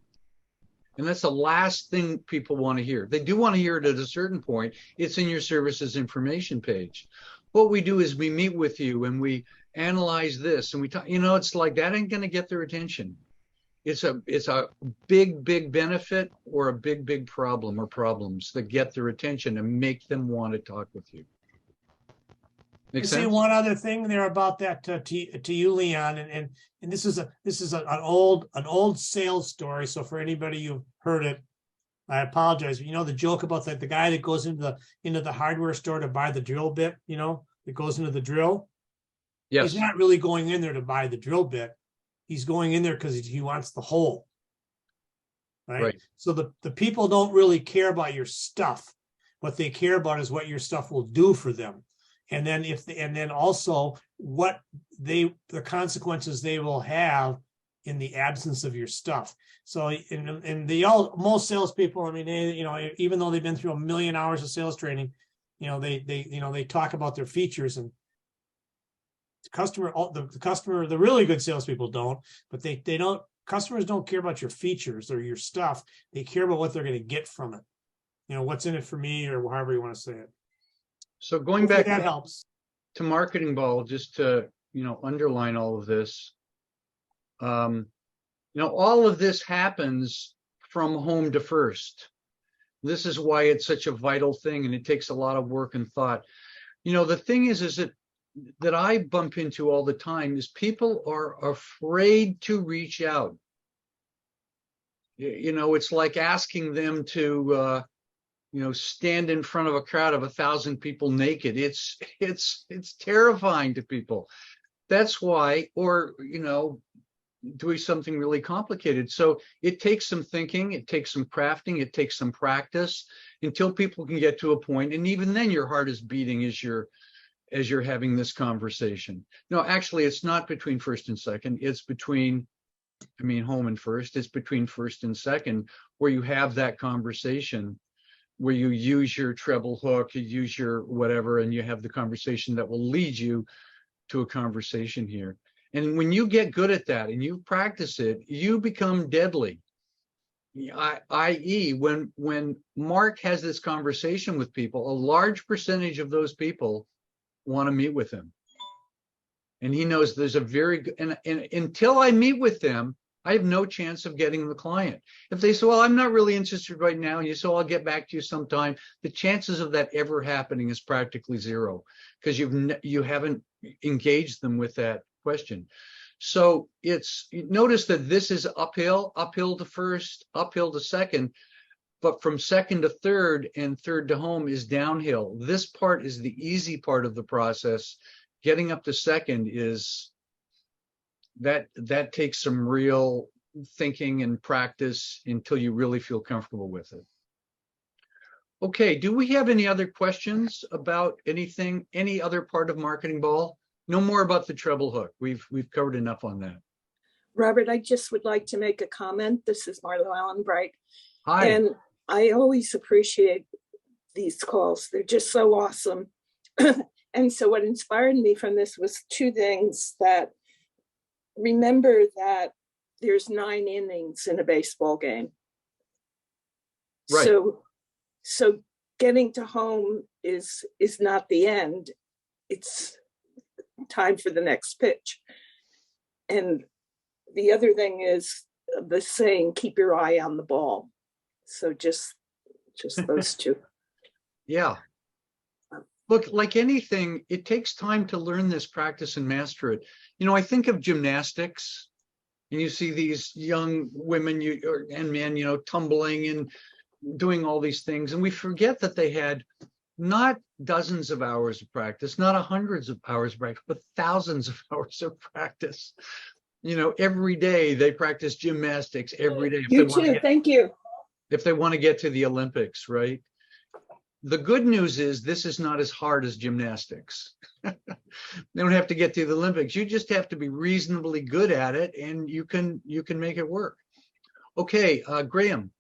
And that's the last thing people want to hear. They do want to hear it at a certain point. It's in your services information page. What we do is we meet with you and we analyze this and we talk, it's like that ain't going to get their attention. It's a big benefit or a big problem or problems that get their attention and make them want to talk with you. Make Say sense? one other thing there about that to you, Leon, and this is an old sales story. So for anybody who heard it, I apologize. You know the joke about the guy that goes into the hardware store to buy the drill bit, that goes into the drill. Yes. He's not really going in there to buy the drill bit. He's going in there because he wants the hole. Right. So the people don't really care about your stuff. What they care about is what your stuff will do for them. And then also what the consequences they will have in the absence of your stuff. So most salespeople, I mean, even though they've been through 1 million hours of sales training, they talk about their features, and the customer, the really good salespeople don't, but they don't. Customers don't care about your features or your stuff. They care about what they're going to get from it. What's in it for me, or however you want to say it. So going Hopefully back that helps to Marketing Ball, just to underline all of this. All of this happens from home to first. This is why it's such a vital thing, and it takes a lot of work and thought. The thing is that I bump into all the time is people are afraid to reach out. It's like asking them to stand in front of a crowd of 1,000 people naked. It's terrifying to people. That's why, or doing something really complicated. So it takes some thinking, it takes some crafting, it takes some practice until people can get to a point. And even then your heart is beating as you're having this conversation. No, actually it's not between first and second. It's between, home and first. It's between first and second, where you have that conversation, where you use your treble hook, you use your whatever, and you have the conversation that will lead you to a conversation here. And when you get good at that and you practice it, you become deadly. I.e., when Mark has this conversation with people, a large percentage of those people want to meet with him. And he knows there's a very good, and until I meet with them, I have no chance of getting the client. If they say, well, I'm not really interested right now, and you say, I'll get back to you sometime, the chances of that ever happening is practically zero, because you haven't engaged them with that question. So notice that this is uphill to first, uphill to second, but from second to third and third to home is downhill. This part is the easy part of the process. Getting up to second is that takes some real thinking and practice until you really feel comfortable with it. Okay, do we have any other questions about anything, any other part of Marketing Ball? No more about the treble hook. We've covered enough on that. Robert, I just would like to make a comment. This is Marlo Allenbright. Hi. And I always appreciate these calls. They're just so awesome. And so what inspired me from this was two things: that remember that there's 9 innings in a baseball game. Right. So getting to home is not the end. It's time for the next pitch. And the other thing is the saying, keep your eye on the ball. So just those two. Yeah. Look, like anything, it takes time to learn this, practice, and master it. I think of gymnastics, and you see these young women and men, tumbling and doing all these things. And we forget that they had not dozens of hours of practice, not hundreds of hours of practice, but thousands of hours of practice. Every day they practice gymnastics every day. You too. Thank you. If they want to get to the Olympics, right? The good news is this is not as hard as gymnastics. They don't have to get to the Olympics. You just have to be reasonably good at it, and you can make it work. Okay, Graham.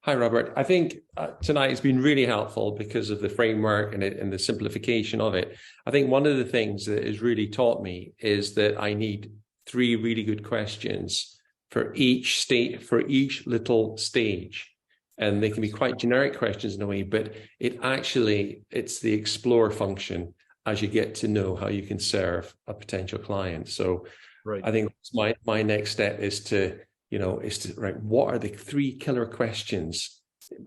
Hi, Robert. I think tonight has been really helpful because of the framework and the simplification of it. I think one of the things that has really taught me is that I need 3 really good questions for each state, for each little stage. And they can be quite generic questions in a way, but it's the explore function as you get to know how you can serve a potential client. So Right. I think my next step is to right, what are the 3 killer questions?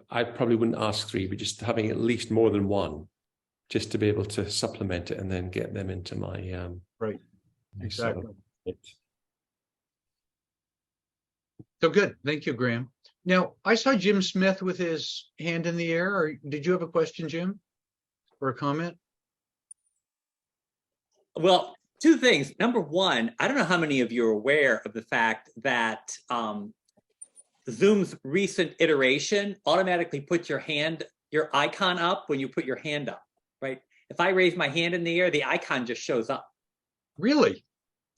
I probably wouldn't ask 3, but just having at least more than one, just to be able to supplement it and then get them into my Right. my Exactly. sort of- So good. Thank you, Graham. Now, I saw Jim Smith with his hand in the air. Or did you have a question, Jim? Or a comment? Well, 2 things. Number one, I don't know how many of you are aware of the fact that Zoom's recent iteration automatically puts your icon up when you put your hand up, right? If I raise my hand in the air, the icon just shows up. Really?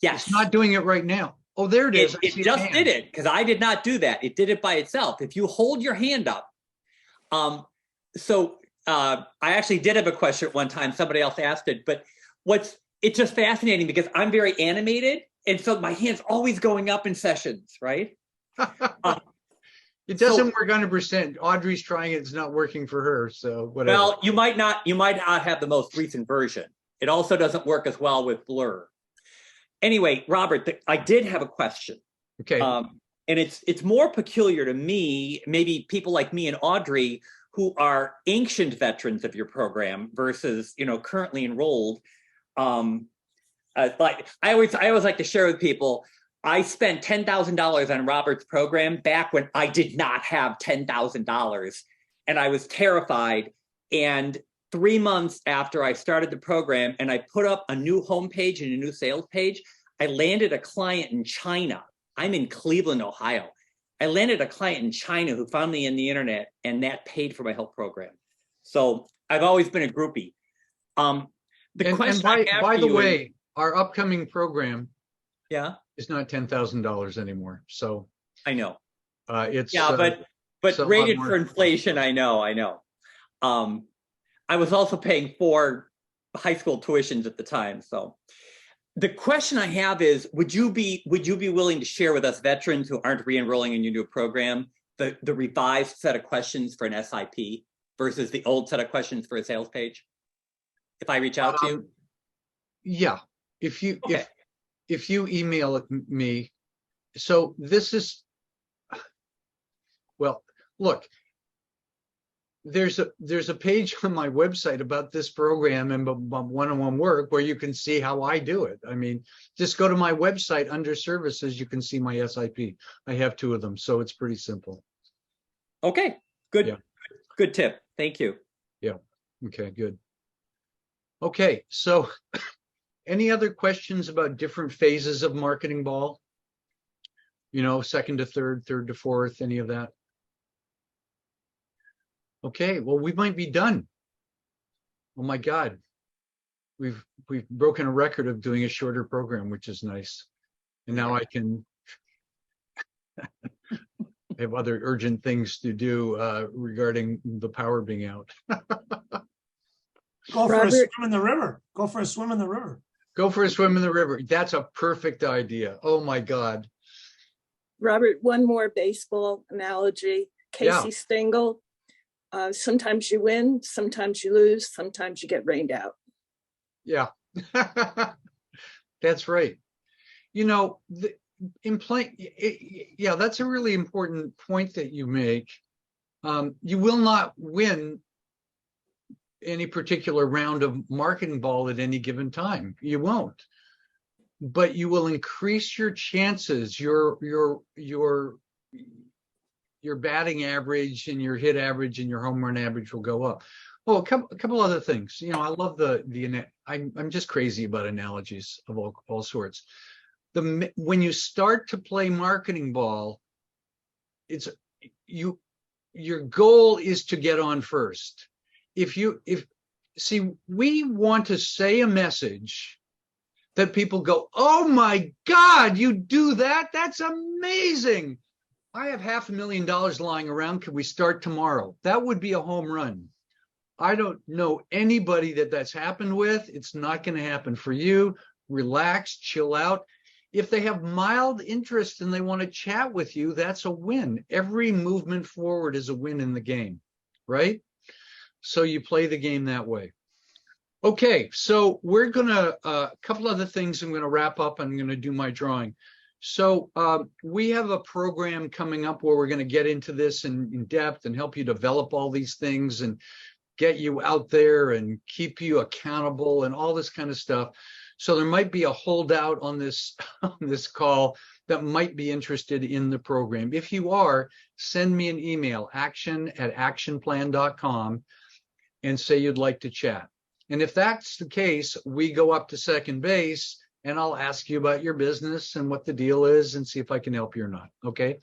Yes. It's not doing it right now. Oh, there it is. I It see just hand. did it because I did not do that. It did it by itself. If you hold your hand up, I actually did have a question at one time. Somebody else asked it, but it's just fascinating because I'm very animated, and so my hand's always going up in sessions, right? It doesn't work 100%. Audrey's trying it. It's not working for her. So whatever. Well, you might not have the most recent version. It also doesn't work as well with Blur. Anyway, Robert, I did have a question. Okay. And it's more peculiar to me, maybe people like me and Audrey, who are ancient veterans of your program versus, currently enrolled. Like I always like to share with people, I spent $10,000 on Robert's program back when I did not have $10,000, and I was terrified. And 3 months after I started the program and I put up a new homepage and a new sales page, I landed a client in China. I'm in Cleveland, Ohio. I landed a client in China who found me in the internet, and that paid for my health program. So I've always been a groupie. By the way, our upcoming program is not $10,000 anymore. So I know. It's but rated for inflation, I know. I was also paying 4 high school tuitions at the time. So the question I have is, would you be willing to share with us veterans who aren't re-enrolling in your new program the revised set of questions for an SIP versus the old set of questions for a sales page? If I reach out to you? Yeah. If you email me, so this is, well, look, there's a page on my website about this program and about one-on-one work where you can see how I do it. I mean, just go to my website under services, you can see my SIP. I have 2 of them, so it's pretty simple. Okay, good. Good tip. Thank you. Yeah. Okay, good. Okay, so any other questions about different phases of Marketing Ball? Second to third, third to fourth, any of that? Okay, well, we might be done. Oh my God. We've broken a record of doing a shorter program, which is nice. And now I can have other urgent things to do regarding the power being out. Go for a swim in the river. Go for a swim in the river. Go for a swim in the river. That's a perfect idea. Oh my God. Robert, one more baseball analogy. Casey Stengel. Sometimes you win, sometimes you lose, sometimes you get rained out. Yeah, that's right. That's a really important point that you make. You will not win any particular round of Marketing Ball at any given time. You won't, but you will increase your chances. Your batting average and your hit average and your home run average will go up. Oh, a couple other things. I love I'm just crazy about analogies of all sorts. When you start to play Marketing Ball, your goal is to get on first. We want to say a message that people go, oh my God, you do that? That's amazing. I have $500,000 lying around. Could we start tomorrow? That would be a home run. I don't know anybody that's happened with. It's not going to happen for you. Relax, chill out. If they have mild interest and they want to chat with you, that's a win. Every movement forward is a win in the game, right? So you play the game that way. Okay, so we're gonna, a couple other things I'm gonna wrap up. I'm gonna do my drawing. So we have a program coming up where we're gonna get into this in depth and help you develop all these things and get you out there and keep you accountable and all this kind of stuff. So there might be a holdout on this call that might be interested in the program. If you are, send me an email, action@actionplan.com, and say you'd like to chat. And if that's the case, we go up to second base and I'll ask you about your business and what the deal is and see if I can help you or not. Okay.